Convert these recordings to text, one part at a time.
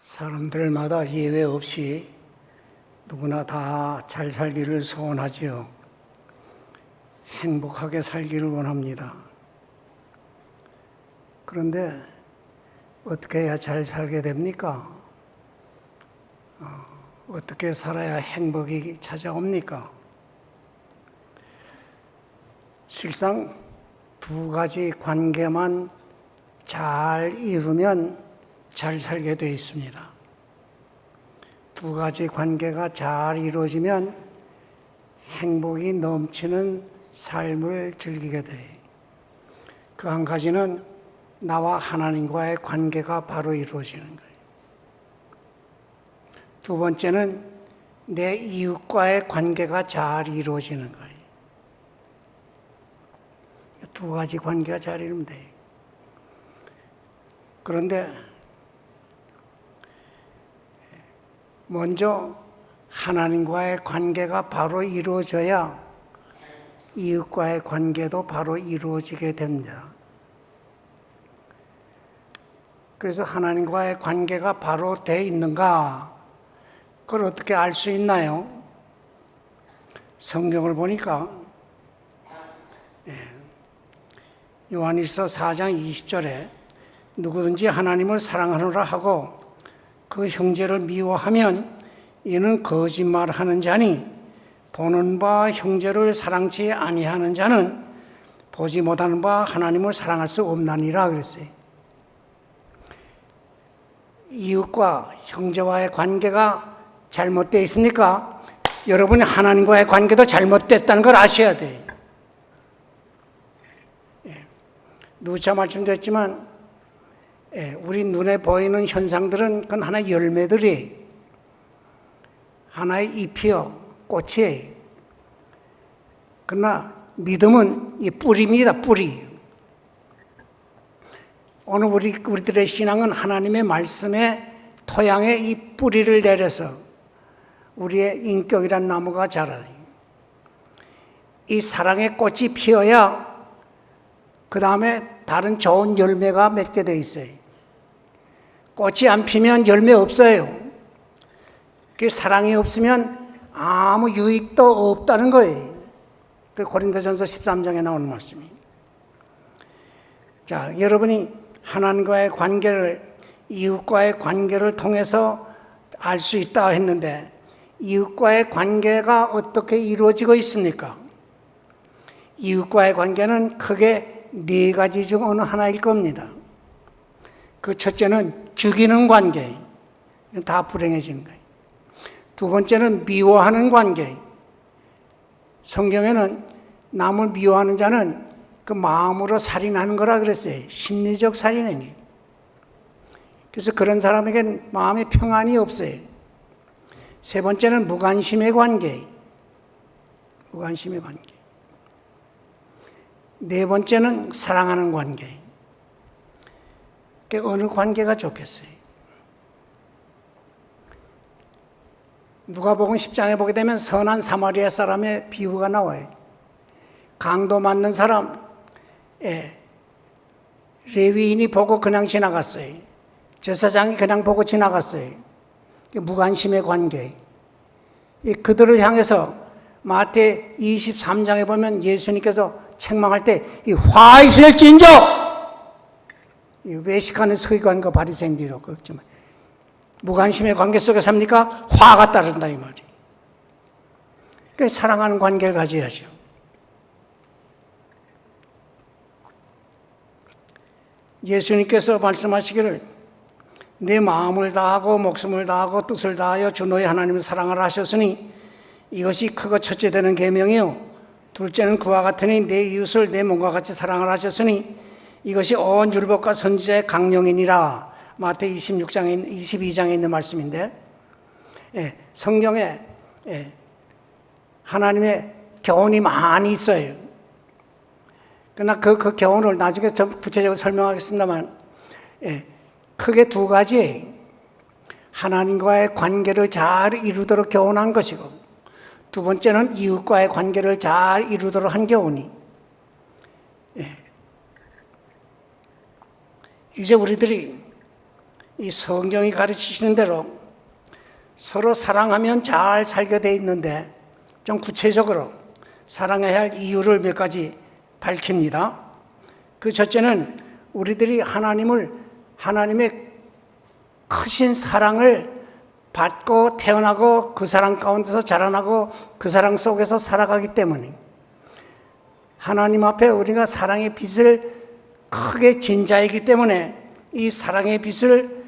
사람들마다 예외 없이 누구나 다 잘 살기를 소원하지요. 행복하게 살기를 원합니다. 그런데 어떻게 해야 잘 살게 됩니까? 어떻게 살아야 행복이 찾아옵니까? 실상 두 가지 관계만 잘 이루면 잘 살게 되어 있습니다. 두 가지 관계가 잘 이루어지면 행복이 넘치는 삶을 즐기게 돼. 그 한 가지는 나와 하나님과의 관계가 바로 이루어지는 거예요. 두 번째는 내 이웃과의 관계가 잘 이루어지는 거예요. 두 가지 관계가 잘 이루면 돼요. 그런데 먼저 하나님과의 관계가 바로 이루어져야 이웃과의 관계도 바로 이루어지게 됩니다. 그래서 하나님과의 관계가 바로 돼 있는가? 그걸 어떻게 알 수 있나요? 성경을 보니까 요한일서 4장 20절에 누구든지 하나님을 사랑하노라 하고 그 형제를 미워하면 이는 거짓말하는 자니 보는 바 형제를 사랑치 아니하는 자는 보지 못하는 바 하나님을 사랑할 수 없나니라 그랬어요. 이웃과 형제와의 관계가 잘못되어 있습니까? 여러분이 하나님과의 관계도 잘못됐다는 걸 아셔야 돼요. 누차 말씀드렸지만 우리 눈에 보이는 현상들은 그건 하나의 열매들이 하나의 잎이요, 꽃이에요. 그러나 믿음은 이 뿌리입니다, 뿌리. 오늘 우리들의 신앙은 하나님의 말씀에 토양에 이 뿌리를 내려서 우리의 인격이란 나무가 자라요. 이 사랑의 꽃이 피어야 그 다음에 다른 좋은 열매가 맺게 돼 있어요. 꽃이 안 피면 열매 없어요. 그 사랑이 없으면 아무 유익도 없다는 거예요. 그 고린도전서 13장에 나오는 말씀이에요. 자, 여러분이 하나님과의 관계를, 이웃과의 관계를 통해서 알 수 있다 했는데 이웃과의 관계가 어떻게 이루어지고 있습니까? 이웃과의 관계는 크게 네 가지 중 어느 하나일 겁니다. 그 첫째는 죽이는 관계. 다 불행해지는 거예요. 두 번째는 미워하는 관계. 성경에는 남을 미워하는 자는 그 마음으로 살인하는 거라 그랬어요. 심리적 살인행위. 그래서 그런 사람에게는 마음에 평안이 없어요. 세 번째는 무관심의 관계. 무관심의 관계. 네 번째는 사랑하는 관계. 어느 관계가 좋겠어요? 누가복음 10장에 보게 되면 선한 사마리아 사람의 비유가 나와요. 강도 맞는 사람, 레위인이 보고 그냥 지나갔어요. 제사장이 그냥 보고 지나갔어요. 무관심의 관계. 그들을 향해서 마태 23장에 보면 예수님께서 책망할 때 이 화 있을진저 외식하는 서기관과 바리새인들이라고 그랬지만 무관심의 관계 속에 삽니까? 화가 따른다 이 말이. 그러니까 사랑하는 관계를 가져야죠. 예수님께서 말씀하시기를 내 마음을 다하고 목숨을 다하고 뜻을 다하여 주 너의 하나님을 사랑하라 하셨으니 이것이 크고 첫째 되는 계명이요 둘째는 그와 같으니 내 이웃을 내 몸과 같이 사랑하라 하셨으니 이것이 온 율법과 선지자의 강령이니라. 마태 22장에 있는 말씀인데 성경에 하나님의 교훈이 많이 있어요. 그러나 그 교훈을 나중에 구체적으로 설명하겠습니다만 크게 두 가지예요. 하나님과의 관계를 잘 이루도록 교훈한 것이고 두 번째는 이웃과의 관계를 잘 이루도록 한 교훈이. 이제 우리들이 이 성경이 가르치시는 대로 서로 사랑하면 잘 살게 돼 있는데, 좀 구체적으로 사랑해야 할 이유를 몇 가지 밝힙니다. 그 첫째는 우리들이 하나님의 크신 사랑을 받고 태어나고 그 사랑 가운데서 자라나고 그 사랑 속에서 살아가기 때문에, 하나님 앞에 우리가 사랑의 빚을 크게 진 자이기 때문에 이 사랑의 빚을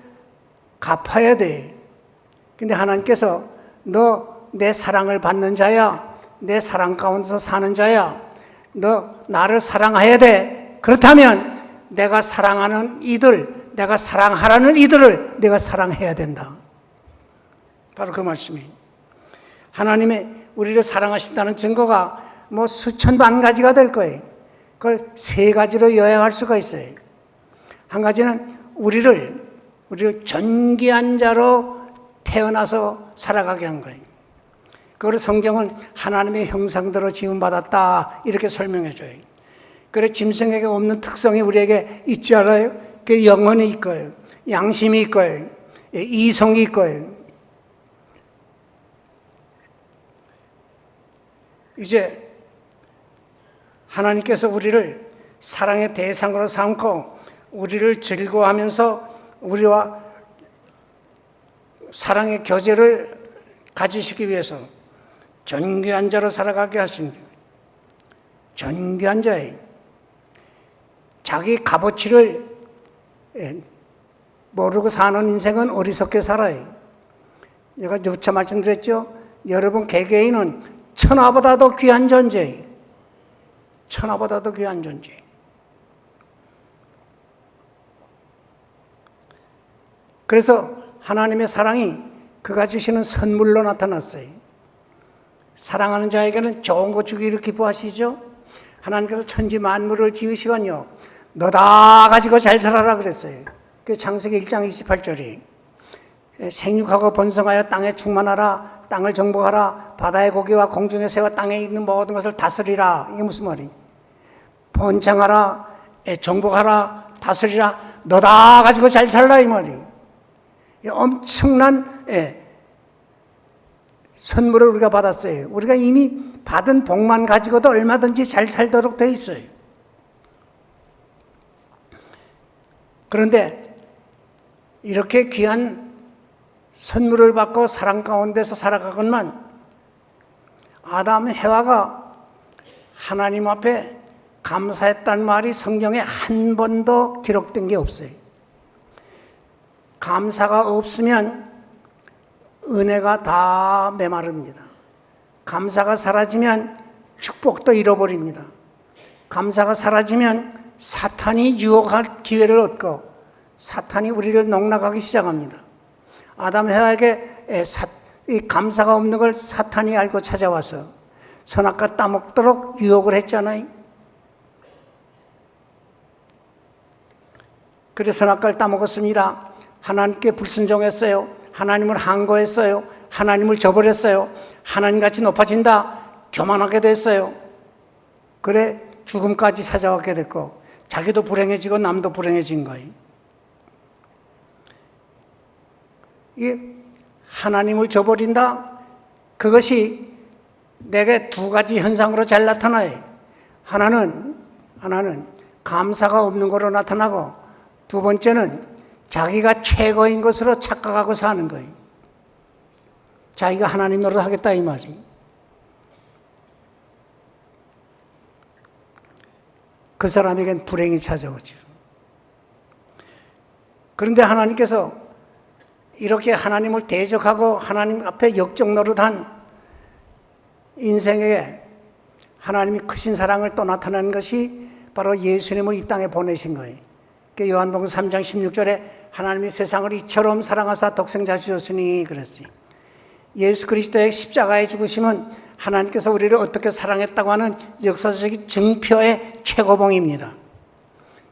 갚아야 돼. 근데 하나님께서 너 내 사랑을 받는 자야, 내 사랑 가운데서 사는 자야, 너 나를 사랑해야 돼. 그렇다면 내가 사랑하는 이들, 내가 사랑하라는 이들을 내가 사랑해야 된다. 바로 그 말씀이에요. 하나님의 우리를 사랑하신다는 증거가 뭐 수천 만 가지가 될 거예요. 그걸 세 가지로 요약할 수가 있어요. 한 가지는 우리를 존귀한 자로 태어나서 살아가게 한 거예요. 그걸 성경은 하나님의 형상대로 지음받았다 이렇게 설명해줘요. 그래 짐승에게 없는 특성이 우리에게 있지 않아요? 그 영혼이 있고요, 양심이 있고요, 이성이 있고요. 이제 하나님께서 우리를 사랑의 대상으로 삼고 우리를 즐거워하면서 우리와 사랑의 교제를 가지시기 위해서 존귀한 자로 살아가게 하십니다. 존귀한 자예요. 자기 값어치를 모르고 사는 인생은 어리석게 살아요. 제가 누차 말씀드렸죠. 여러분 개개인은 천하보다도 귀한 존재예요. 천하보다도 귀한 존재. 그래서 하나님의 사랑이 그가 주시는 선물로 나타났어요. 사랑하는 자에게는 좋은 거 주기를 기뻐하시죠. 하나님께서 천지 만물을 지으시건요, 너다 가지고 잘 살아라 그랬어요. 그 창세기 1장 28절이 생육하고 번성하여 땅에 충만하라, 땅을 정복하라, 바다의 고기와 공중의 새와 땅에 있는 모든 것을 다스리라. 이게 무슨 말이에요? 번창하라, 정복하라, 다스리라, 너다 가지고 잘 살라 이 말이에요. 엄청난 선물을 우리가 받았어요. 우리가 이미 받은 복만 가지고도 얼마든지 잘 살도록 돼 있어요. 그런데 이렇게 귀한 선물을 받고 사랑 가운데서 살아가건만 아담 해와가 하나님 앞에 감사했다는 말이 성경에 한 번도 기록된 게 없어요. 감사가 없으면 은혜가 다 메마릅니다. 감사가 사라지면 축복도 잃어버립니다. 감사가 사라지면 사탄이 유혹할 기회를 얻고 사탄이 우리를 농락하기 시작합니다. 아담 해와에게 이 감사가 없는 걸 사탄이 알고 찾아와서 선악과 따먹도록 유혹을 했잖아요. 그래서 선악과를 따먹었습니다. 하나님께 불순종했어요. 하나님을 항거했어요. 하나님을 저버렸어요. 하나님같이 높아진다, 교만하게 됐어요. 그래 죽음까지 찾아왔게 됐고 자기도 불행해지고 남도 불행해진 거예요. 이 하나님을 저버린다, 그것이 내게 두 가지 현상으로 잘 나타나요. 하나는 감사가 없는 거로 나타나고, 두 번째는 자기가 최고인 것으로 착각하고 사는 거예요. 자기가 하나님 노릇하겠다 이 말이. 그 사람에겐 불행이 찾아오죠. 그런데 하나님께서 이렇게 하나님을 대적하고 하나님 앞에 역적 노릇한 인생에게 하나님이 크신 사랑을 또 나타내는 것이 바로 예수님을 이 땅에 보내신 거예요. 요한복음 3장 16절에 하나님이 세상을 이처럼 사랑하사 독생자 주셨으니 그랬어요. 예수 그리스도의 십자가의 죽으심은 하나님께서 우리를 어떻게 사랑했다고 하는 역사적인 증표의 최고봉입니다.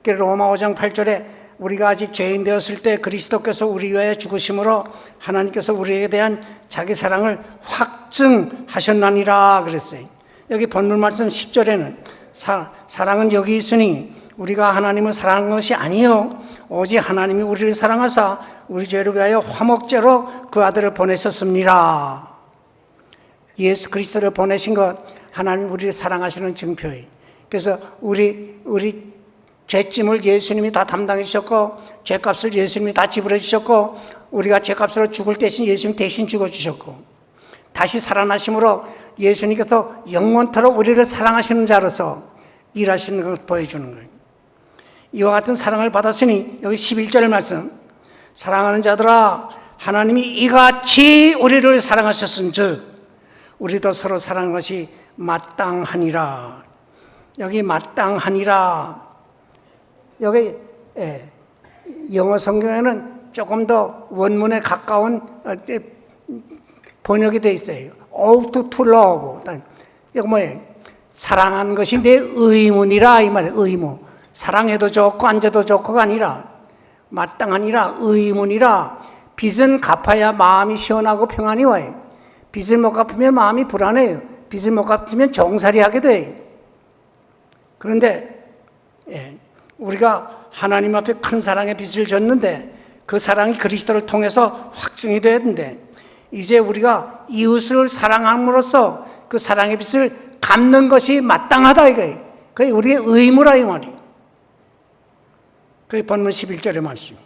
로마 5장 8절에 우리가 아직 죄인 되었을 때 그리스도께서 우리 위하여 죽으심으로 하나님께서 우리에 대한 자기 사랑을 확증하셨나니라 그랬어요. 여기 본문 말씀 10절에는 사랑은 여기 있으니 우리가 하나님을 사랑한 것이 아니요 오직 하나님이 우리를 사랑하사 우리 죄를 위하여 화목제로 그 아들을 보내셨습니다. 예수 그리스도를 보내신 것, 하나님 우리를 사랑하시는 증표예요. 그래서 우리 죄짐을 예수님이 다 담당해 주셨고, 죄값을 예수님이 다 지불해 주셨고, 우리가 죄값으로 죽을 대신 예수님 대신 죽어 주셨고, 다시 살아나심으로 예수님께서 영원토록 우리를 사랑하시는 자로서 일하시는 것을 보여주는 거예요. 이와 같은 사랑을 받았으니 여기 11절 말씀, 사랑하는 자들아 하나님이 이같이 우리를 사랑하셨은즉 우리도 서로 사랑하는 것이 마땅하니라. 여기 마땅하니라, 여기 영어 성경에는 조금 더 원문에 가까운 번역이 되어 있어요. ought to love. 이거 뭐예요? 사랑하는 것이 내 의무니라, 이 말이에요. 의무. 사랑해도 좋고 안 줘도 좋고가 아니라 마땅하니라, 의무니라. 빚은 갚아야 마음이 시원하고 평안이 와요. 빚을 못 갚으면 마음이 불안해요. 빚을 못 갚으면 정살이하게 돼요. 그런데 우리가 하나님 앞에 큰 사랑의 빚을 졌는데 그 사랑이 그리스도를 통해서 확증이 돼야 되는데, 이제 우리가 이웃을 사랑함으로써 그 사랑의 빚을 갚는 것이 마땅하다 이거예요. 그게 우리의 의무라 이 말이에요. 그게 본문 11절의 말씀.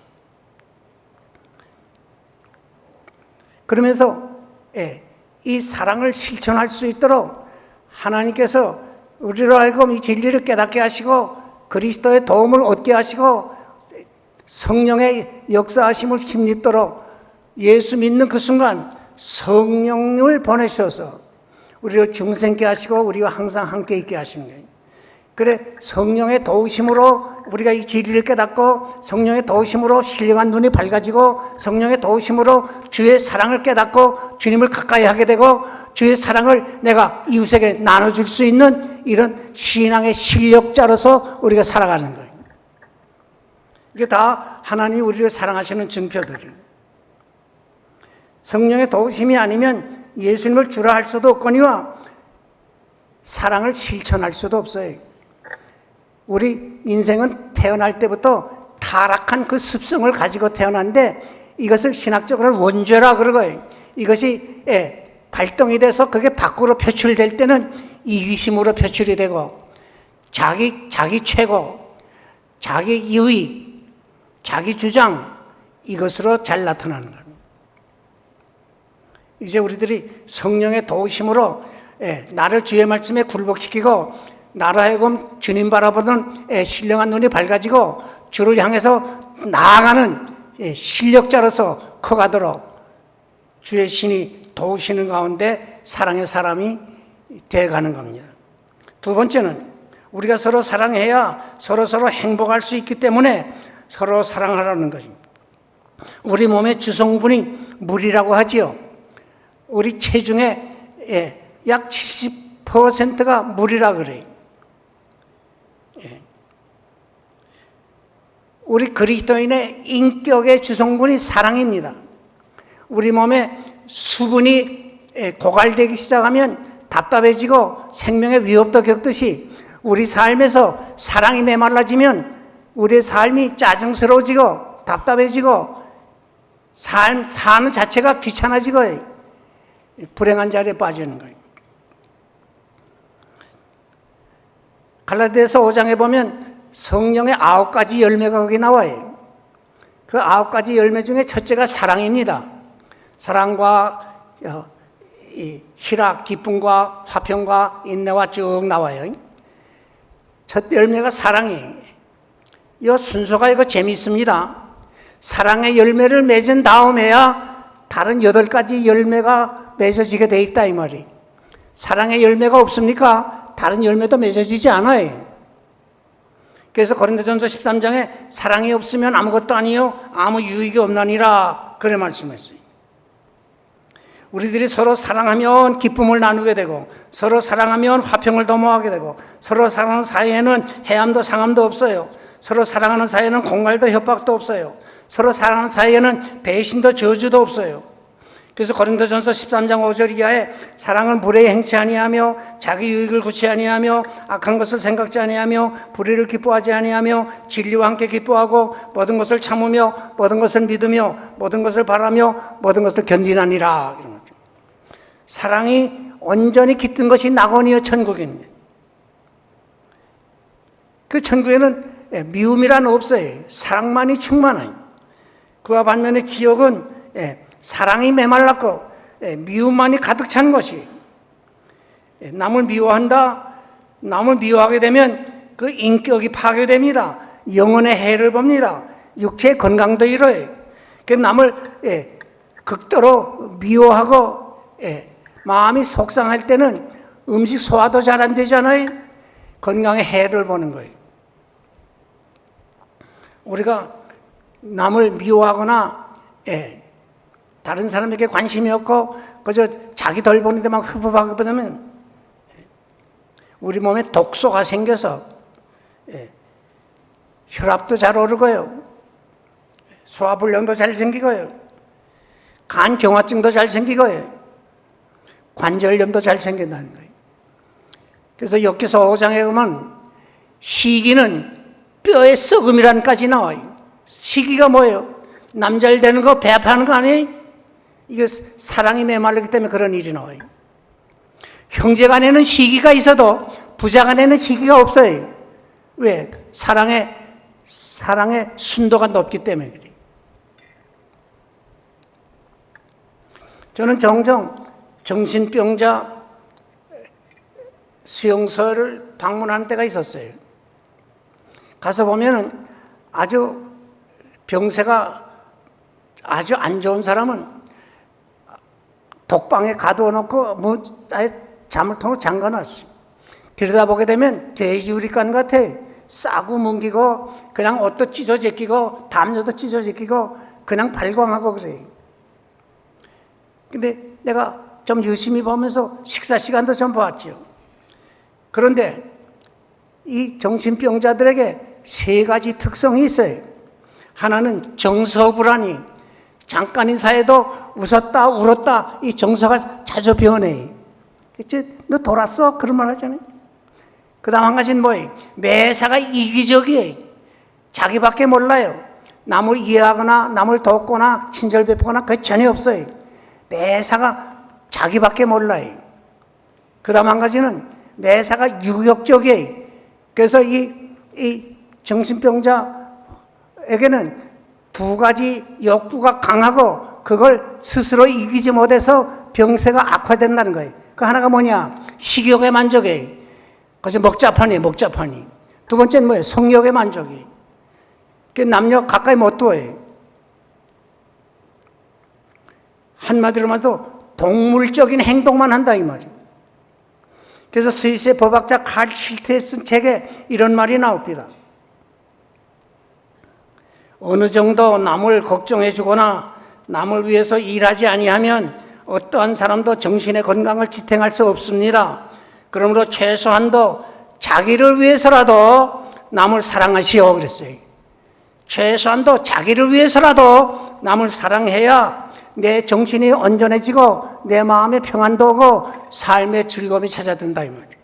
그러면서 이 사랑을 실천할 수 있도록 하나님께서 우리로 하여금 이 진리를 깨닫게 하시고 그리스도의 도움을 얻게 하시고 성령의 역사하심을 힘입도록 예수 믿는 그 순간 성령을 보내셔서 우리를 중생케 하시고 우리와 항상 함께 있게 하시는 거예요. 그래, 성령의 도우심으로 우리가 이 진리를 깨닫고 성령의 도우심으로 신령한 눈이 밝아지고 성령의 도우심으로 주의 사랑을 깨닫고 주님을 가까이 하게 되고 주의 사랑을 내가 이웃에게 나눠줄 수 있는 이런 신앙의 실력자로서 우리가 살아가는 거예요. 이게 다 하나님이 우리를 사랑하시는 증표들이에요. 성령의 도우심이 아니면 예수님을 주라 할 수도 없거니와 사랑을 실천할 수도 없어요. 우리 인생은 태어날 때부터 타락한 그 습성을 가지고 태어났는데 이것을 신학적으로는 원죄라 그러고요. 이것이 발동이 돼서 그게 밖으로 표출될 때는 이기심으로 표출이 되고 자기 최고, 자기 이의, 자기 주장, 이것으로 잘 나타나는 겁니다. 이제 우리들이 성령의 도우심으로 나를 주의 말씀에 굴복시키고 나로 하여금 주님 바라보는 신령한 눈이 밝아지고 주를 향해서 나아가는 실력자로서 커가도록 주의 신이 도우시는 가운데 사랑의 사람이 되어가는 겁니다. 두 번째는 우리가 서로 사랑해야 서로 행복할 수 있기 때문에 서로 사랑하라는 것입니다. 우리 몸의 주성분이 물이라고 하지요. 우리 체중의 약 70%가 물이라 그래요. 우리 그리스도인의 인격의 주성분이 사랑입니다. 우리 몸에 수분이 고갈되기 시작하면 답답해지고 생명의 위협도 겪듯이 우리 삶에서 사랑이 메말라지면 우리의 삶이 짜증스러워지고 답답해지고 사는 자체가 귀찮아지고 불행한 자리에 빠지는 거예요. 갈라디아서 5장에 보면 성령의 9가지 열매가 거기 나와요. 그 9가지 열매 중에 첫째가 사랑입니다. 사랑과 희락, 기쁨과 화평과 인내와 쭉 나와요. 첫 열매가 사랑이에요. 이 순서가 이거 재미있습니다. 사랑의 열매를 맺은 다음에야 다른 8가지 열매가 맺어지게 돼 있다 이 말이. 사랑의 열매가 없습니까? 다른 열매도 맺어지지 않아요. 그래서 고린도전서 13장에 사랑이 없으면 아무것도 아니요 아무 유익이 없나니라 그래 말씀했어요. 우리들이 서로 사랑하면 기쁨을 나누게 되고 서로 사랑하면 화평을 도모하게 되고 서로 사랑하는 사이에는 해함도 상함도 없어요. 서로 사랑하는 사이에는 공갈도 협박도 없어요. 서로 사랑하는 사이에는 배신도 저주도 없어요. 그래서 고린도전서 13장 5절 이하에 사랑은 불의에 행치 아니하며 자기 유익을 구치 아니하며 악한 것을 생각지 아니하며 불의를 기뻐하지 아니하며 진리와 함께 기뻐하고 모든 것을 참으며 모든 것을 믿으며 모든 것을 바라며 모든 것을 견디나니라. 사랑이 온전히 깃든 것이 낙원이요 천국입니다. 그 천국에는 미움이란 없어요. 사랑만이 충만해요. 그와 반면에 지옥은 사랑이 메말랐고 미움만이 가득 찬 것이, 남을 미워한다. 남을 미워하게 되면 그 인격이 파괴됩니다. 영혼의 해를 봅니다. 육체의 건강도 잃어요. 그 남을 극도로 미워하고 마음이 속상할 때는 음식 소화도 잘 안 되잖아요. 건강에 해를 보는 거예요. 우리가 남을 미워하거나 다른 사람에게 관심이 없고 그저 자기 덜 보는 데만 흡흡하게 되면 우리 몸에 독소가 생겨서 혈압도 잘 오르고요, 소화불량도 잘 생기고요, 간경화증도 잘 생기고요, 관절염도 잘 생긴다는 거예요. 그래서 엽기서 5장에 보면 시기는 뼈의 썩음이란까지 나와요. 시기가 뭐예요? 남잘 되는 거, 배 아파하는 거 아니에요? 이게 사랑이 메말르기 때문에 그런 일이 나와요. 형제간에는 시기가 있어도 부자간에는 시기가 없어요. 왜? 사랑의 순도가 높기 때문에 그래요. 저는 종종 정신병자 수용소를 방문하는 때가 있었어요. 가서 보면은 아주 병세가 아주 안 좋은 사람은 독방에 가둬놓고 아예 자물통으로 잠가놨어요. 들여다보게 되면 돼지우리간 같아. 싸고 뭉기고 그냥 옷도 찢어제끼고 담요도 찢어제끼고 그냥 발광하고 그래요. 근데 내가 좀 유심히 보면서 식사 시간도 좀 보았죠. 그런데 이 정신병자들에게 세 가지 특성이 있어요. 하나는 정서불안이, 잠깐인 사이에도 웃었다 울었다 이 정서가 자주 변해. 너 돌았어? 그런 말 하잖아요. 그 다음 한 가지는 뭐예요? 매사가 이기적이에요. 자기밖에 몰라요. 남을 이해하거나 남을 돕거나 친절 베푸거나 그게 전혀 없어요. 매사가 자기밖에 몰라요. 그 다음 한 가지는 매사가 유격적이에요. 그래서 이 정신병자에게는 두 가지 욕구가 강하고 그걸 스스로 이기지 못해서 병세가 악화된다는 거예요. 그 하나가 뭐냐? 식욕의 만족이에요. 그래서 먹자파니. 두 번째는 뭐예요? 성욕의 만족이. 그 남녀 가까이 못 둬요. 한마디로 말해도 동물적인 행동만 한다 이 말이에요. 그래서 스위스의 법학자 칼 힐트에 쓴 책에 이런 말이 나옵니다. 어느 정도 남을 걱정해 주거나 남을 위해서 일하지 아니하면 어떠한 사람도 정신의 건강을 지탱할 수 없습니다. 그러므로 최소한도 자기를 위해서라도 남을 사랑하시오 그랬어요. 최소한도 자기를 위해서라도 남을 사랑해야 내 정신이 온전해지고 내 마음에 평안도 오고 삶의 즐거움이 찾아든다 이 말이에요.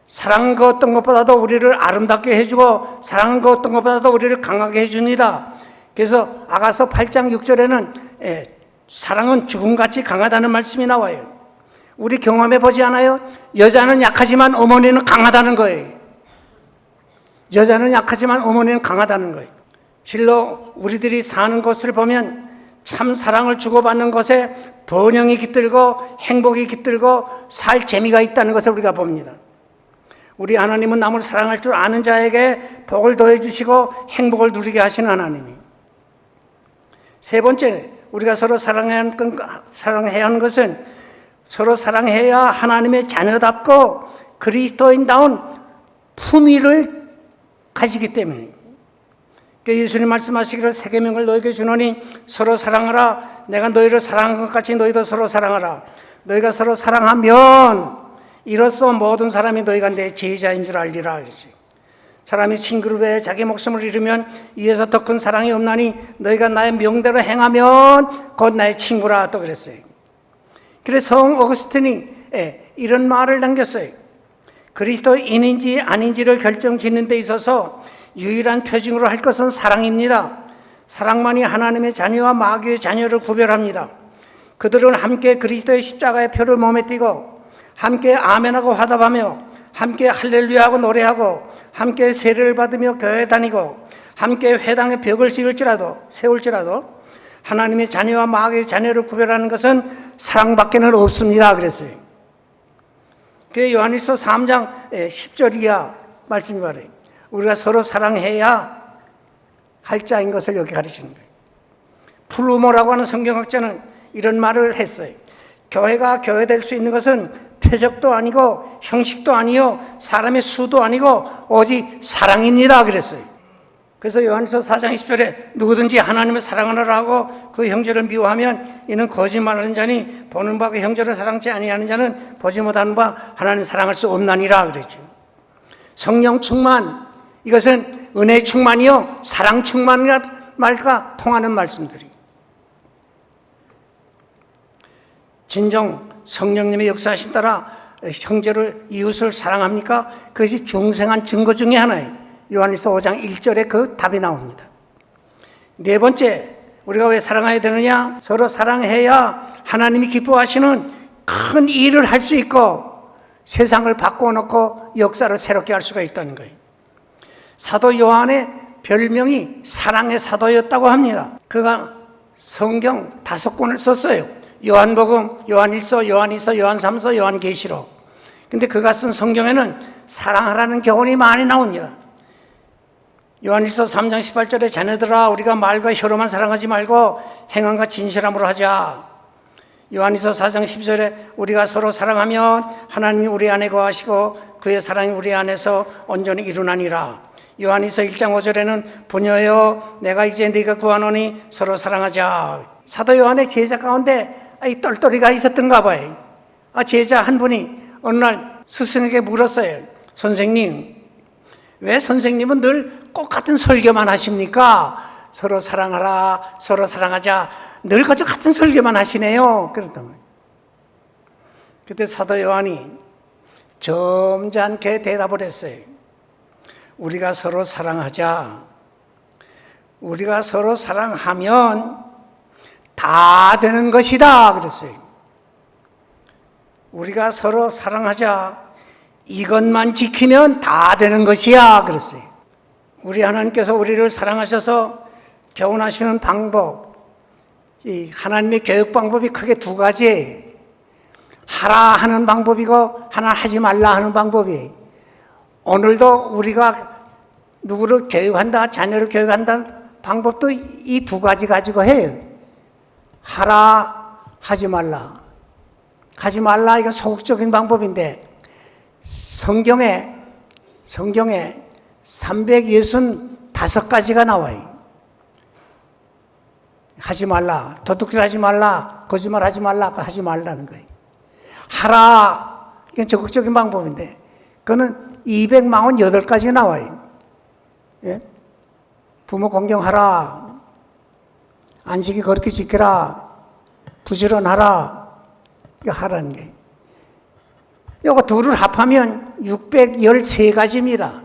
사랑은 그 어떤 것보다도 우리를 아름답게 해주고 사랑은 그 어떤 것보다도 우리를 강하게 해줍니다. 그래서 아가서 8장 6절에는 사랑은 죽음같이 강하다는 말씀이 나와요. 우리 경험해 보지 않아요? 여자는 약하지만 어머니는 강하다는 거예요. 여자는 약하지만 어머니는 강하다는 거예요. 실로 우리들이 사는 것을 보면 참 사랑을 주고받는 것에 번영이 깃들고 행복이 깃들고 살 재미가 있다는 것을 우리가 봅니다. 우리 하나님은 남을 사랑할 줄 아는 자에게 복을 더해 주시고 행복을 누리게 하시는 하나님이. 세 번째, 우리가 서로 사랑해야 하는 것은 서로 사랑해야 하나님의 자녀답고 그리스도인다운 품위를 가지기 때문에. 예수님 말씀하시기를 새 계명을 너에게 주노니 서로 사랑하라. 내가 너희를 사랑한 것 같이 너희도 서로 사랑하라. 너희가 서로 사랑하면 이로써 모든 사람이 너희가 내 제자인 줄 알리라. 사람이 친구를 위해 자기 목숨을 잃으면 이에서 더 큰 사랑이 없나니 너희가 나의 명대로 행하면 곧 나의 친구라 또 그랬어요. 그래서 성 어거스틴이 이런 말을 남겼어요. 그리스도인인지 아닌지를 결정짓는 데 있어서 유일한 표징으로 할 것은 사랑입니다. 사랑만이 하나님의 자녀와 마귀의 자녀를 구별합니다. 그들은 함께 그리스도의 십자가의 표를 몸에 띠고 함께 아멘하고 화답하며 함께 할렐루야하고 노래하고 함께 세례를 받으며 교회 다니고 함께 회당의 벽을 세울지라도 하나님의 자녀와 마귀의 자녀를 구별하는 것은 사랑밖에는 없습니다. 그랬어요. 그게 요한일서 3장 10절 이하 말씀이 말해요. 우리가 서로 사랑해야 할 자인 것을 여기 가르치는 거예요. 플루머라고 하는 성경학자는 이런 말을 했어요. 교회가 교회될 수 있는 것은 표적도 아니고 형식도 아니요 사람의 수도 아니고 오직 사랑입니다. 그랬어요. 그래서 요한일서 4장 20절에 누구든지 하나님을 사랑하느라 하고 그 형제를 미워하면 이는 거짓말하는 자니 보는 바 그 형제를 사랑치 아니하는 자는 보지 못하는 바 하나님을 사랑할 수 없나니라 그랬죠. 성령 충만, 이것은 은혜 충만이요 사랑 충만이란 말과 통하는 말씀들이. 진정 성령님의 역사하심 따라 형제를 이웃을 사랑합니까? 그것이 중생한 증거 중에 하나예요. 요한일서 5장 1절에 그 답이 나옵니다. 네 번째, 우리가 왜 사랑해야 되느냐? 서로 사랑해야 하나님이 기뻐하시는 큰 일을 할 수 있고 세상을 바꿔놓고 역사를 새롭게 할 수가 있다는 거예요. 사도 요한의 별명이 사랑의 사도였다고 합니다. 그가 성경 5권을 썼어요. 요한복음, 요한일서, 요한이서, 요한삼서, 요한계시록. 근데 그가 쓴 성경에는 사랑하라는 교훈이 많이 나옵니다. 요한일서 3장 18절에 자녀들아 우리가 말과 혀로만 사랑하지 말고 행함과 진실함으로 하자. 요한일서 4장 10절에 우리가 서로 사랑하면 하나님이 우리 안에 거하시고 그의 사랑이 우리 안에서 온전히 이루나니라. 요한일서 1장 5절에는 부녀여 내가 이제 네가 구하노니 서로 사랑하자. 사도 요한의 제자 가운데 이 똘똘이가 있었던가 봐요. 제자 한 분이 어느 날 스승에게 물었어요. 선생님, 왜 선생님은 늘 꼭 같은 설교만 하십니까? 서로 사랑하라, 서로 사랑하자. 늘 같은 설교만 하시네요. 그랬던 거예요. 그때 사도 요한이 점잖게 대답을 했어요. 우리가 서로 사랑하자. 우리가 서로 사랑하면 다 되는 것이다. 그랬어요. 우리가 서로 사랑하자. 이것만 지키면 다 되는 것이야. 그랬어요. 우리 하나님께서 우리를 사랑하셔서 교훈하시는 방법, 이 하나님의 교육 방법이 크게 2가지예요. 하라 하는 방법이고 하나 하지 말라 하는 방법이에요. 오늘도 우리가 누구를 교육한다, 자녀를 교육한다 방법도 이 2가지 가지고 해요. 하라, 하지 말라. 하지 말라, 이건 소극적인 방법인데 성경에 365가지가 나와요. 하지 말라, 도둑질 하지 말라, 거짓말 하지 말라, 하지 말라는 거예요. 하라, 이건 적극적인 방법인데 그거는 248가지 나와요. 예? 부모 공경하라, 안식이 거룩히 지켜라, 부지런하라, 이거 하라는 게. 이거 둘을 합하면 613가지입니다.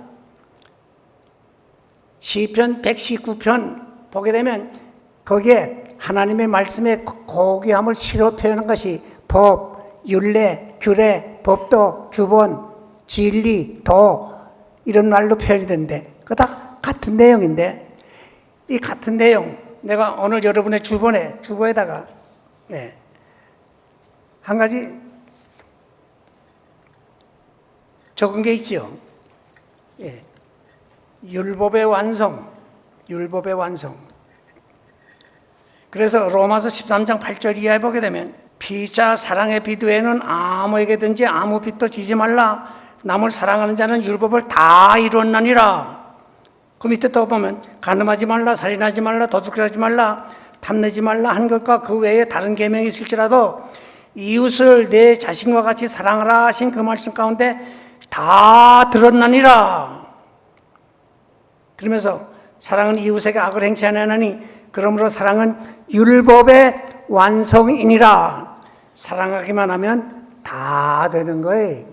시편 119편 보게 되면 거기에 하나님의 말씀의 고귀함을 시로 표현한 것이 법, 율례, 규례, 법도, 규본, 진리, 도 이런 말로 표현이 되는데 그거 다 같은 내용인데 이 같은 내용 내가 오늘 여러분의 주보에다가 한 가지 적은 게 있죠. 율법의 완성. 그래서 로마서 13장 8절 이하에 보게 되면 피자 사랑의 비두에는 아무에게든지 아무 빚도 지지 말라. 남을 사랑하는 자는 율법을 다 이루었나니라. 그 밑에 또 보면 간음하지 말라, 살인하지 말라, 도둑질하지 말라, 탐내지 말라 한 것과 그 외에 다른 계명이 있을지라도 이웃을 내 자신과 같이 사랑하라 하신 그 말씀 가운데 다 들었나니라. 그러면서 사랑은 이웃에게 악을 행치 아니하나니 그러므로 사랑은 율법의 완성이니라. 사랑하기만 하면 다 되는 거예요.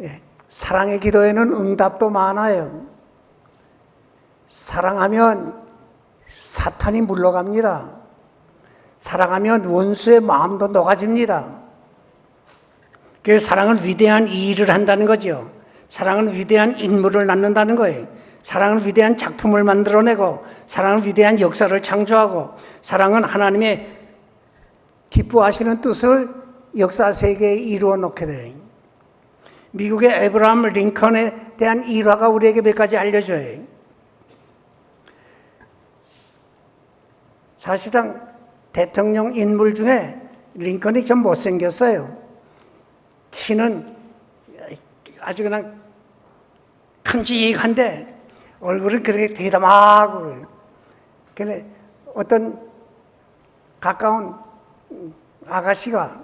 예, 사랑의 기도에는 응답도 많아요. 사랑하면 사탄이 물러갑니다. 사랑하면 원수의 마음도 녹아집니다. 그래서 사랑은 위대한 일을 한다는 거죠. 사랑은 위대한 인물을 낳는다는 거예요. 사랑은 위대한 작품을 만들어내고, 사랑은 위대한 역사를 창조하고, 사랑은 하나님의 기뻐하시는 뜻을 역사 세계에 이루어 놓게 돼요. 미국의 에브라함 링컨에 대한 일화가 우리에게 몇 가지 알려줘요. 사실상 대통령 인물 중에 링컨이 좀 못생겼어요. 키는 아주 그냥 큼직한데 얼굴은 그렇게 대담하고, 그래 어떤 가까운 아가씨가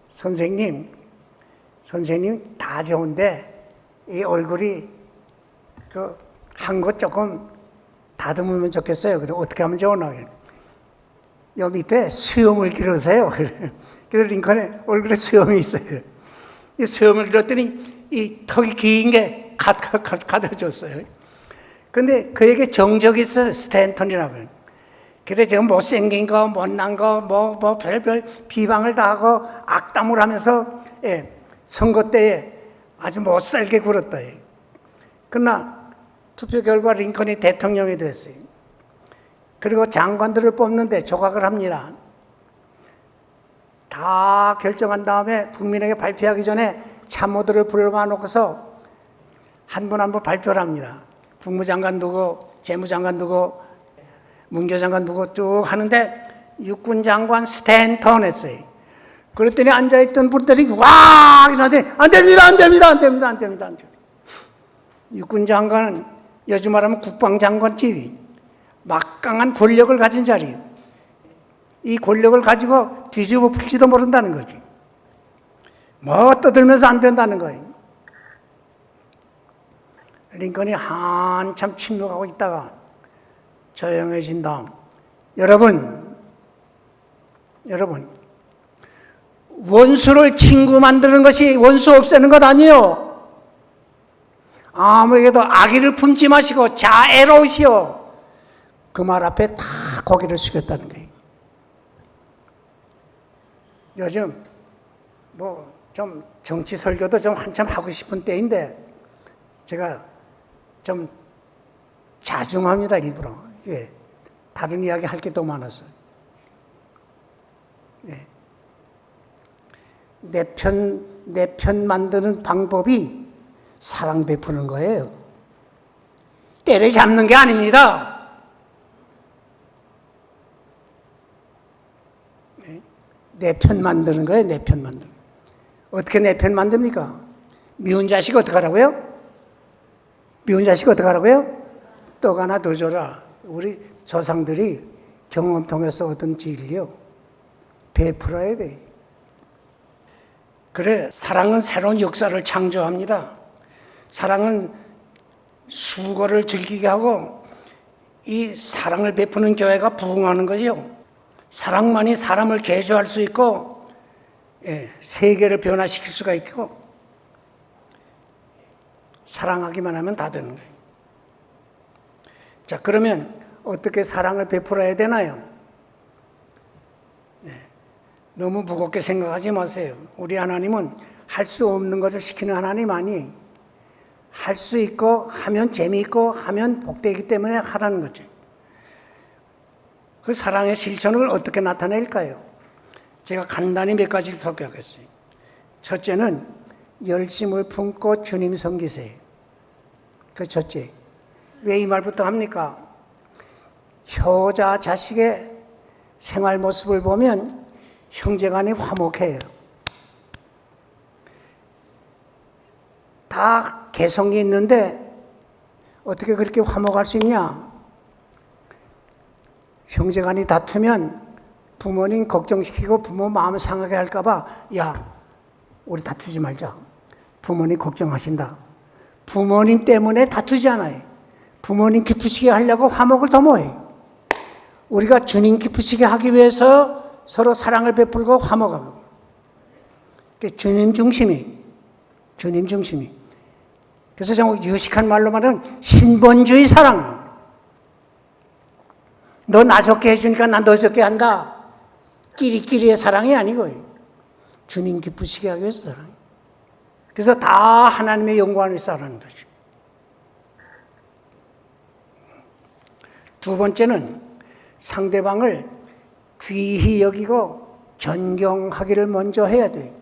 선생님 다 좋은데 이 얼굴이 그 한 것 조금 다듬으면 좋겠어요. 그래 어떻게 하면 좋으나? 여기 밑에 수염을 기르세요. 그래서 링컨의 얼굴에 수염이 있어요. 이 수염을 길렀더니 이 턱이 긴 게 가려졌어요. 근데 그에게 정적이 있어요. 스탠턴이라고. 그래 지금 못생긴 거, 못난 거, 별별 비방을 다 하고 악담을 하면서 선거 때에 아주 못살게 굴었다. 그러나 투표 결과 링컨이 대통령이 됐어요. 그리고 장관들을 뽑는데 조각을 합니다. 다 결정한 다음에 국민에게 발표하기 전에 참모들을 불러봐 놓고서 한 분 한 분 발표를 합니다. 국무장관 누구, 재무장관 누구, 문교장관 누구 쭉 하는데 육군장관 스탠턴 했어요. 그랬더니 앉아있던 분들이 와! 이러더니 안 됩니다. 육군장관은 요즘 말하면 국방장관 지위, 막강한 권력을 가진 자리, 이 권력을 가지고 뒤집어 풀지도 모른다는 거지. 뭐 떠들면서 안 된다는 거예요. 링컨이 한참 침묵하고 있다가 조용해진 다음, 여러분, 원수를 친구 만드는 것이 원수 없애는 것 아니에요. 아무에게도 악의를 품지 마시고 자애로우시오. 그 말 앞에 다 고개를 숙였다는 거예요. 요즘 뭐 좀 정치 설교도 좀 한참 하고 싶은 때인데 제가 좀 자중합니다, 일부러. 예. 다른 이야기 할 게 더 많아서. 예. 내 편 만드는 방법이 사랑 베푸는 거예요. 때려잡는 게 아닙니다. 내 편 만드는 거예요, 내 편 만드는 거. 어떻게 내 편 만듭니까? 미운 자식 어떻게 하라고요? 미운 자식 어떻게 하라고요? 떡 하나 더 줘라. 우리 조상들이 경험 통해서 얻은 진리요. 베풀어야 돼. 그래, 사랑은 새로운 역사를 창조합니다. 사랑은 수고를 즐기게 하고 이 사랑을 베푸는 교회가 부흥하는 거죠. 사랑만이 사람을 개조할 수 있고 세계를 변화시킬 수가 있고 사랑하기만 하면 다 되는 거예요. 자, 그러면 어떻게 사랑을 베풀어야 되나요? 너무 무겁게 생각하지 마세요. 우리 하나님은 할 수 없는 것을 시키는 하나님 아니에요. 할 수 있고 하면 재미있고 하면 복되기 때문에 하라는 거죠. 그 사랑의 실천을 어떻게 나타낼까요? 제가 간단히 몇 가지를 소개하겠어요. 첫째는 열심을 품고 주님 섬기세요. 그 첫째. 왜 이 말부터 합니까? 효자 자식의 생활 모습을 보면 형제간이 화목해요. 다 개성이 있는데 어떻게 그렇게 화목할 수 있냐? 형제간이 다투면 부모님 걱정시키고 부모 마음 상하게 할까 봐, 야, 우리 다투지 말자. 부모님 걱정하신다. 부모님 때문에 다투지 않아요. 부모님 기쁘시게 하려고 화목을 도모해요. 우리가 주님 기쁘시게 하기 위해서 서로 사랑을 베풀고 화목하고. 주님 중심이. 그래서 정말 유식한 말로 말하면 신본주의 사랑. 너 나 좋게 해주니까 난 너 좋게 한다. 끼리끼리의 사랑이 아니고 주님 기쁘시게 하기 위해서 사랑. 그래서 다 하나님의 영광을 쌓는 거죠. 두 번째는 상대방을 귀히 여기고 존경하기를 먼저 해야 돼요.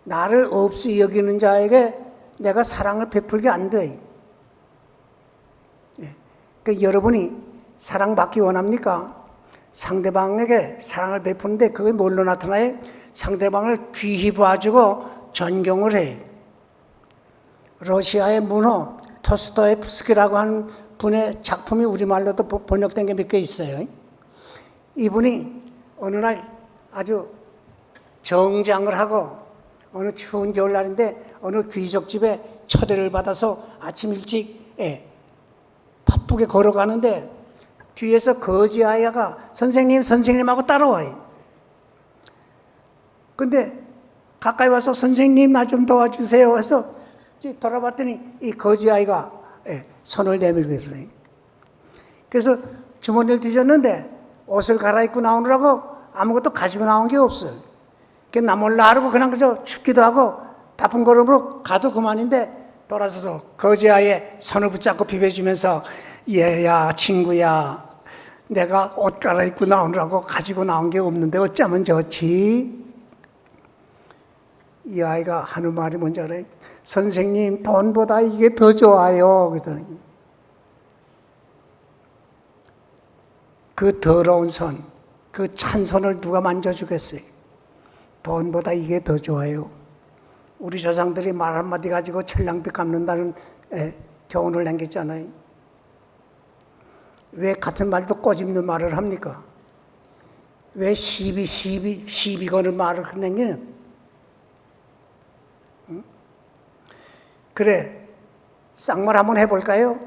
나를 없이 여기는 자에게 내가 사랑을 베풀게 안 돼. 그러니까 여러분이 사랑받기 원합니까? 상대방에게 사랑을 베푸는데 그게 뭘로 나타나요? 상대방을 귀히 봐주고 존경을 해. 러시아의 문호 토스토예프스키라고 하는 분의 작품이 우리말로도 번역된 게 몇 개 있어요. 이분이 어느 날 아주 정장을 하고 어느 추운 겨울날인데 어느 귀족집에 초대를 받아서 아침 일찍 바쁘게 걸어가는데 뒤에서 거지 아이가 선생님하고 따라와요. 근데 가까이 와서 선생님 나 좀 도와주세요 해서 돌아봤더니 이 거지 아이가 손을 내밀고 있어요. 그래서 주머니를 뒤졌는데 옷을 갈아입고 나오느라고 아무것도 가지고 나온 게 없어요. 나 몰라 하고 그냥 그저 춥기도 하고 바쁜 걸음으로 가도 그만인데 돌아서서 거지 아이의 손을 붙잡고 비벼주면서 얘야 친구야 내가 옷 갈아입고 나오느라고 가지고 나온 게 없는데 어쩌면 좋지? 이 아이가 하는 말이 뭔지 알아요? 선생님 돈보다 이게 더 좋아요. 그러더니 그 더러운 손, 그 찬 손을 누가 만져주겠어요? 돈보다 이게 더 좋아요. 우리 조상들이 말 한마디 가지고 천량빛 갚는다는 교훈을 남겼잖아요. 왜 같은 말도 꼬집는 말을 합니까? 왜 시비 거는 말을 남기는? 응? 그래, 쌍말 한번 해볼까요?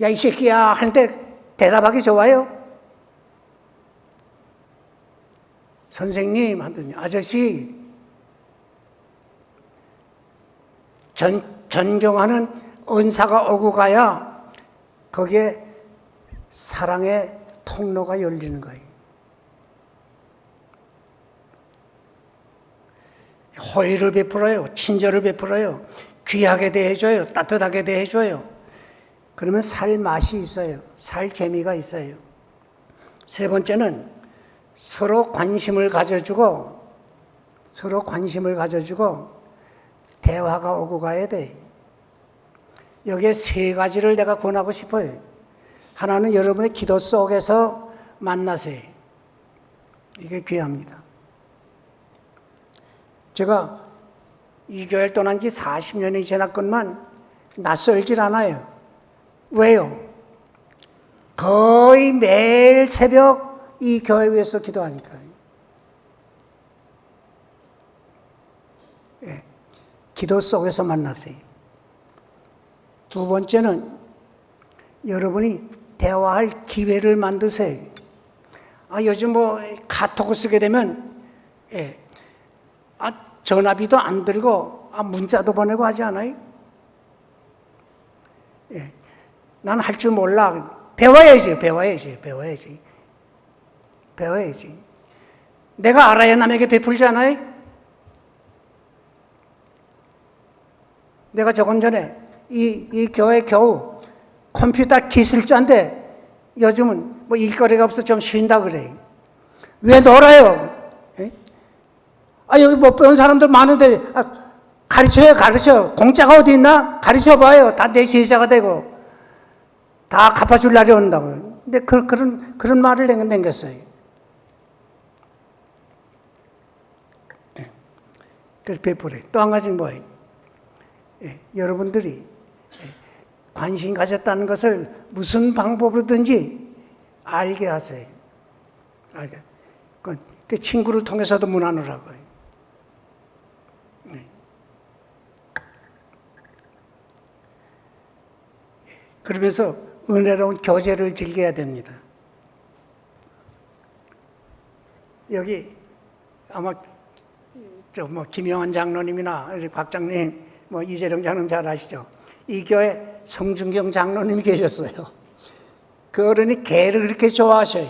야, 이 새끼야 하는데 대답하기 좋아요? 선생님 하더니 아저씨 존경하는 은사가 오고 가야 거기에 사랑의 통로가 열리는 거예요. 호의를 베풀어요. 친절을 베풀어요. 귀하게 대해줘요. 따뜻하게 대해줘요. 그러면 살 맛이 있어요. 살 재미가 있어요. 세 번째는 서로 관심을 가져주고 대화가 오고 가야 돼. 여기에 세 가지를 내가 권하고 싶어요. 하나는 여러분의 기도 속에서 만나세요. 이게 귀합니다. 제가 이 교회를 떠난 지 40년이 지났건만 낯설질 않아요. 왜요? 거의 매일 새벽 이 교회 위에서 기도하니까요. 기도 속에서 만나세요. 두 번째는 여러분이 대화할 기회를 만드세요. 요즘 카톡을 쓰게 되면 전화비도 안 들고 문자도 보내고 하지 않아요? 난 할 줄 몰라. 배워야지. 내가 알아야 남에게 베풀지 않아요? 내가 조금 전에 이 교회 겨우 컴퓨터 기술자인데 요즘은 일거리가 없어 좀 쉰다 그래요. 왜 놀아요? 여기 못 배운 사람들 많은데 가르쳐. 공짜가 어디 있나? 가르쳐봐요. 다 내 제자가 되고 다 갚아줄 날이 온다고. 근데 그런 말을 남겼어요. 그래서 베풀어요. 또 한 가지는 뭐예요? 여러분들이 관심 가졌다는 것을 무슨 방법으로든지 알게 하세요. 그 친구를 통해서도 문안을 하고요. 그러면서 은혜로운 교제를 즐겨야 됩니다. 여기 아마 김영환 장로님이나 곽 장로님, 이재령 장로님 잘 아시죠? 이 교회 성준경 장로님이 계셨어요. 그 어른이 개를 그렇게 좋아하셔요.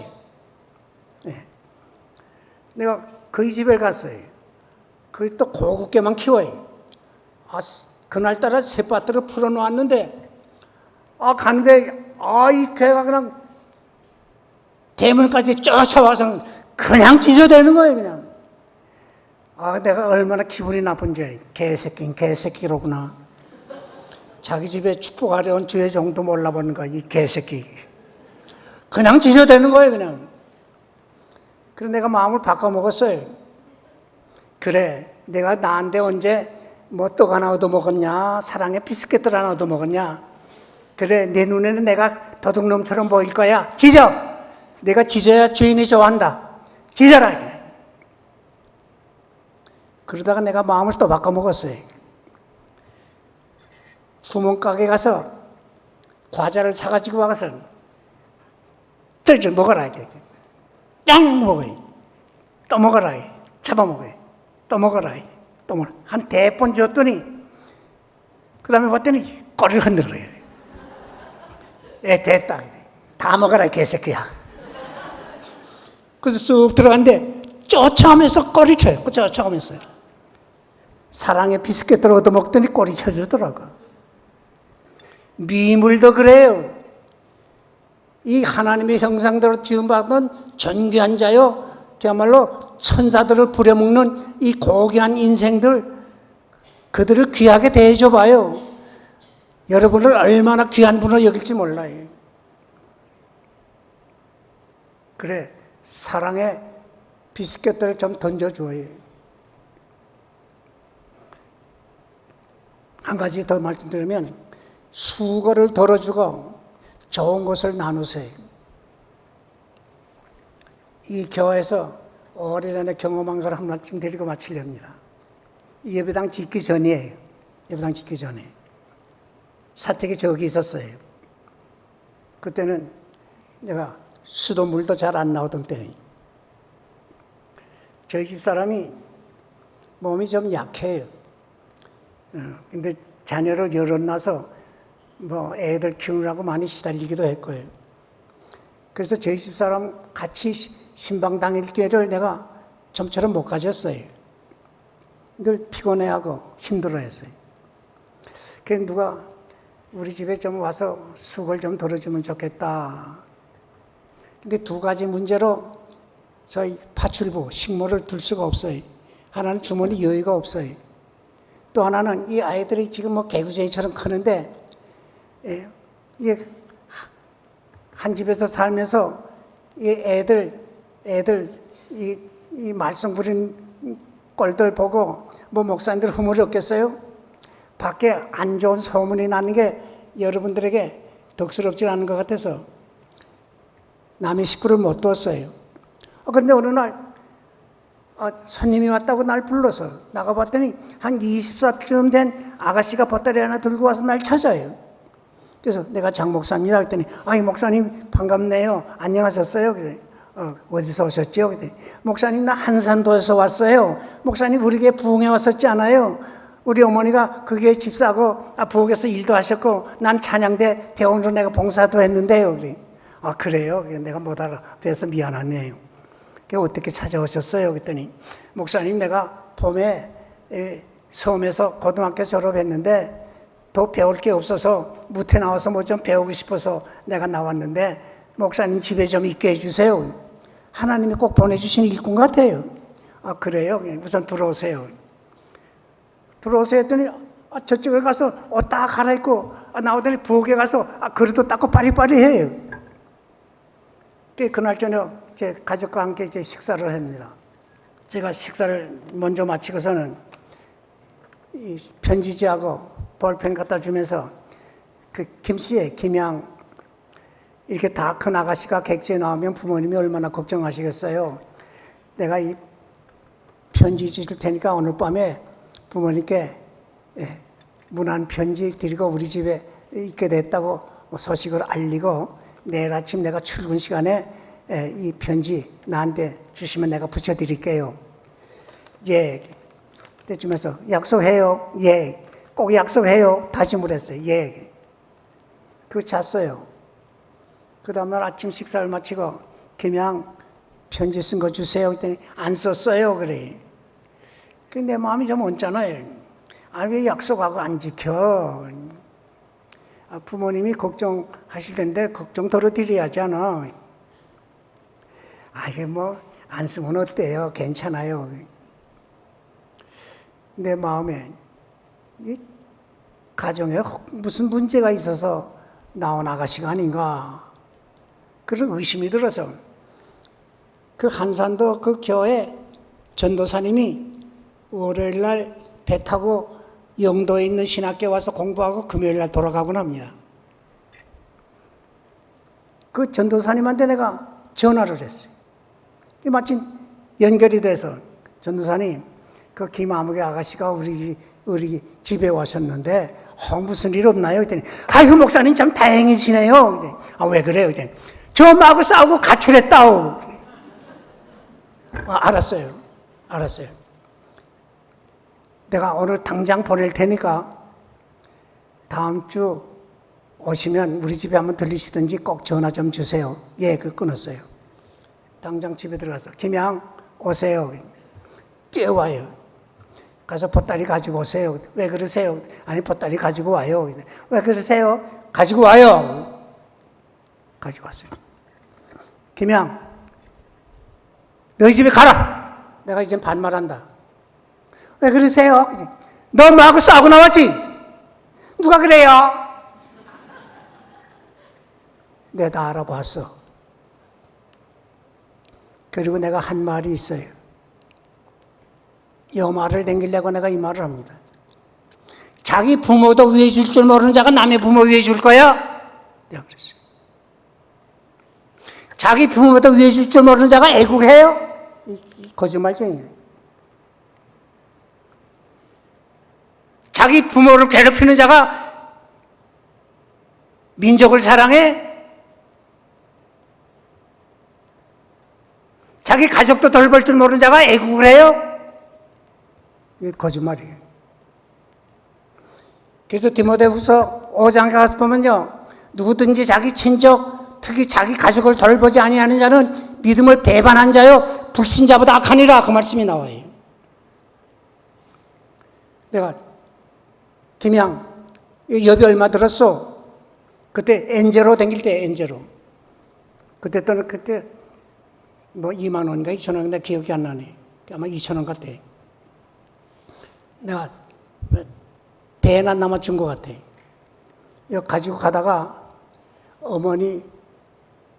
네. 내가 그 집에 갔어요. 그 또 고급개만 키워요. 그날따라 셋밭들을 풀어놓았는데, 가는데, 이 개가 그냥 대문까지 쫓아와서 그냥 찢어대는 거예요, 그냥. 내가 얼마나 기분이 나쁜지. 개새끼는 개새끼로구나. 자기 집에 축복하려온 주의 정도 몰라보는 거야, 이 개새끼. 그냥 찢어대는 거예요, 그냥. 그래서 내가 마음을 바꿔먹었어요. 그래, 내가 나한테 언제 떡 하나 얻어먹었냐, 사랑의 비스켓들 하나 얻어먹었냐. 그래, 내 눈에는 내가 도둑놈처럼 보일 거야. 찢어! 내가 찢어야 주인이 좋아한다. 찢어라! 그러다가 내가 마음을 또 바꿔먹었어요. 구멍가게 가서 과자를 사가지고 와서 쩔쩔 먹어라. 짱 먹어요. 또 먹어라. 잡아먹어요. 또 먹어라. 또 먹어라. 한 100번 줬더니 그 다음에 봤더니 꼬리를 흔들어요. 됐다. 다 먹어라, 개새끼야. 그래서 쑥 들어갔는데 쫓아오면서 꼬리 쳐요. 쫓아오면서. 사랑의 비스켓을 얻어먹더니 꼬리 쳐주더라고. 미물도 그래요. 이 하나님의 형상대로 지음받은 존귀한 자요, 그야말로 천사들을 부려먹는 이 고귀한 인생들, 그들을 귀하게 대해줘봐요. 여러분을 얼마나 귀한 분으로 여길지 몰라요. 그래, 사랑의 비스켓들을 좀 던져줘요. 한 가지 더 말씀드리면, 수고를 덜어주고 좋은 것을 나누세요. 이 교회에서 오래전에 경험한 걸 한 말씀 드리고 마치렵니다. 예배당 짓기 전이에요. 예배당 짓기 전에. 사택이 저기 있었어요. 그때는 내가 수돗물도 잘 안 나오던 때예요. 저희 집 사람이 몸이 좀 약해요. 근데 자녀를 여럿 낳아서 애들 키우느라고 많이 시달리기도 했고요. 그래서 저희 집 사람 같이 신방 다닐 기회를 내가 좀처럼 못 가졌어요. 늘 피곤해하고 힘들어했어요. 그래서 누가 우리 집에 좀 와서 수고를 좀 덜어주면 좋겠다. 근데 두 가지 문제로 저희 파출부, 식모를 둘 수가 없어요. 하나는 주머니 여유가 없어요. 또 하나는 이 아이들이 지금 개구쟁이처럼 크는데, 이게 한 집에서 살면서 이 애들 이 말썽 부리는 꼴들 보고 목사님들 흐물이 없겠어요? 밖에 안 좋은 소문이 나는 게 여러분들에게 덕스럽지 않은 것 같아서 남의 식구를 못 두었어요. 그런데 어느 날 손님이 왔다고 날 불러서 나가봤더니 한 20살쯤 된 아가씨가 보따리 하나 들고 와서 날 찾아요. 그래서 내가 장 목사입니다. 그랬더니 목사님 반갑네요. 안녕하셨어요? 그래. 어디서 오셨죠? 그랬더니 목사님 나 한산도에서 왔어요. 목사님 우리 교회 부흥회 왔었지 않아요? 우리 어머니가 그 교회 집사고 부엌에서 일도 하셨고 난 찬양대 대원으로 내가 봉사도 했는데요. 그래. 그래요? 내가 못 알아뵈서 미안하네요. 어떻게 찾아오셨어요? 그랬더니 목사님 내가 봄에 섬에서 고등학교 졸업했는데 더 배울 게 없어서 무태 나와서 좀 배우고 싶어서 내가 나왔는데 목사님 집에 좀 있게 해주세요. 하나님이 꼭 보내주신 일꾼 같아요. 그래요? 우선 들어오세요. 들어오세요 했더니 저쪽에 가서 옷 다 갈아입고 나오더니 부엌에 가서 그릇도 닦고 빠리빠리해요. 그날 저녁 제 가족과 함께 이제 식사를 합니다. 제가 식사를 먼저 마치고서는 이 편지지하고 볼펜 갖다 주면서 그 김씨에 김양 이렇게 다 큰 아가씨가 객지에 나오면 부모님이 얼마나 걱정하시겠어요. 내가 이 편지 줄 테니까 오늘 밤에 부모님께 문안 편지 드리고 우리 집에 있게 됐다고 소식을 알리고 내일 아침 내가 출근 시간에 이 편지 나한테 주시면 내가 붙여드릴게요. 예. 그때쯤에서 약속해요. 예. 꼭 약속해요. 다시 물었어요. 예. 그거 잤어요. 그 다음날 아침 식사를 마치고 그냥 편지 쓴 거 주세요. 그랬더니 안 썼어요. 그래. 내 마음이 좀 언짢아요. 아니 왜 약속하고 안 지켜? 부모님이 걱정하실 텐데 걱정 덜어드려야잖아. 이게 뭐 안 쓰면 어때요? 괜찮아요. 내 마음에 이 가정에 무슨 문제가 있어서 나온 아가씨가 아닌가 그런 의심이 들어서 그 한산도 그 교회 전도사님이 월요일날 배 타고 영도에 있는 신학교에 와서 공부하고 금요일날 돌아가곤 합니다. 그 전도사님한테 내가 전화를 했어요. 마침 연결이 돼서 전도사님 그 김아무개 아가씨가 우리 집에 와셨는데 무슨 일 없나요? 그랬더니 아이고 목사님 참 다행이시네요. 왜 그래요? 그랬더니 저 엄마하고 싸우고 가출했다오. 알았어요. 내가 오늘 당장 보낼 테니까 다음 주 오시면 우리 집에 한번 들리시든지 꼭 전화 좀 주세요. 예, 그 끊었어요. 당장 집에 들어가서 김양 오세요. 뛰어와요. 가서 보따리 가지고 오세요. 왜 그러세요? 아니 보따리 가지고 와요. 왜 그러세요? 가지고 와요. 가지고 왔어요. 김양 너희 집에 가라. 내가 이제 반말한다. 왜 그러세요? 너 엄마하고 싸우고 나왔지? 누가 그래요? 내가 다 알아봤어. 그리고 내가 한 말이 있어요. 이 말을 댕기려고 내가 이 말을 합니다. 자기 부모도 위해 줄 줄 모르는 자가 남의 부모 위해 줄 거야? 내가 그랬어요. 자기 부모도 위해 줄 줄 모르는 자가 애국해요? 거짓말쟁이에요. 자기 부모를 괴롭히는 자가 민족을 사랑해? 자기 가족도 돌볼 줄 모르는 자가 애국을 해요? 이게 거짓말이에요. 그래서 디모데후서 5장에 가서 보면요, 누구든지 자기 친족, 특히 자기 가족을 돌보지 아니하는 자는 믿음을 배반한 자요 불신자보다 악하니라, 그 말씀이 나와요. 내가 김양 여비 얼마 들었어? 그때 엔제로 댕길 때 엔제로. 그때 뭐 2만 원인가 2천 원인가 기억이 안 나네. 아마 2천 원 같아. 내가 배에나 남아준 것 같아. 이거 가지고 가다가 어머니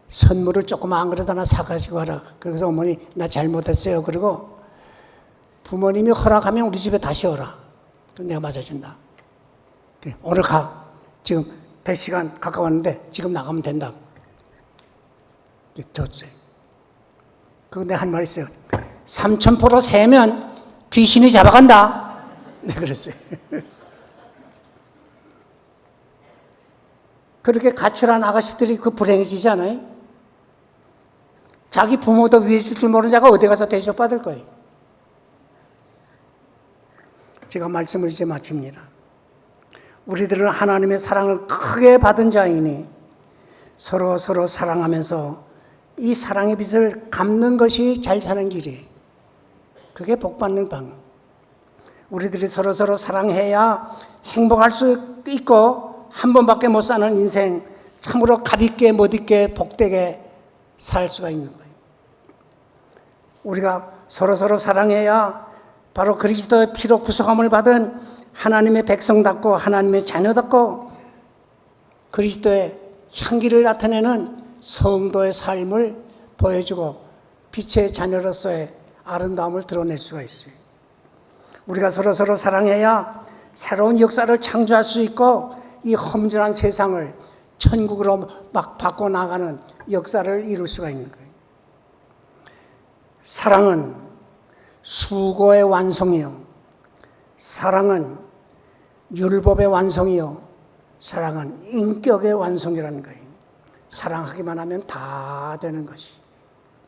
선물을 조그마한 그릇 하나 사가지고 가라. 그래서 어머니 나 잘못했어요. 그리고 부모님이 허락하면 우리 집에 다시 오라. 내가 맞아준다. 오늘 가. 지금 배 시간 가까웠는데 지금 나가면 된다. 줬어요. 그거 내가 한 말 있어요. 3,000포로 세면 귀신이 잡아간다. 네, 그랬어요. 그렇게 가출한 아가씨들이 그 불행해지지 않아요? 자기 부모도 위해 줄 줄 모르는 자가 어디 가서 대접받을 거예요. 제가 말씀을 이제 마칩니다. 우리들은 하나님의 사랑을 크게 받은 자이니 서로 사랑하면서 이 사랑의 빚을 갚는 것이 잘 사는 길이에요. 그게 복받는 방. 우리들이 서로 사랑해야 행복할 수 있고 한 번밖에 못 사는 인생 참으로 값있게 못 있게 복되게 살 수가 있는 거예요. 우리가 서로 사랑해야 바로 그리스도의 피로 구속함을 받은 하나님의 백성답고 하나님의 자녀답고 그리스도의 향기를 나타내는 성도의 삶을 보여주고 빛의 자녀로서의 아름다움을 드러낼 수가 있어요. 우리가 서로 사랑해야 새로운 역사를 창조할 수 있고 이 험준한 세상을 천국으로 막 바꿔나가는 역사를 이룰 수가 있는 거예요. 사랑은 수고의 완성이요. 사랑은 율법의 완성이요. 사랑은 인격의 완성이라는 거예요. 사랑하기만 하면 다 되는 것이.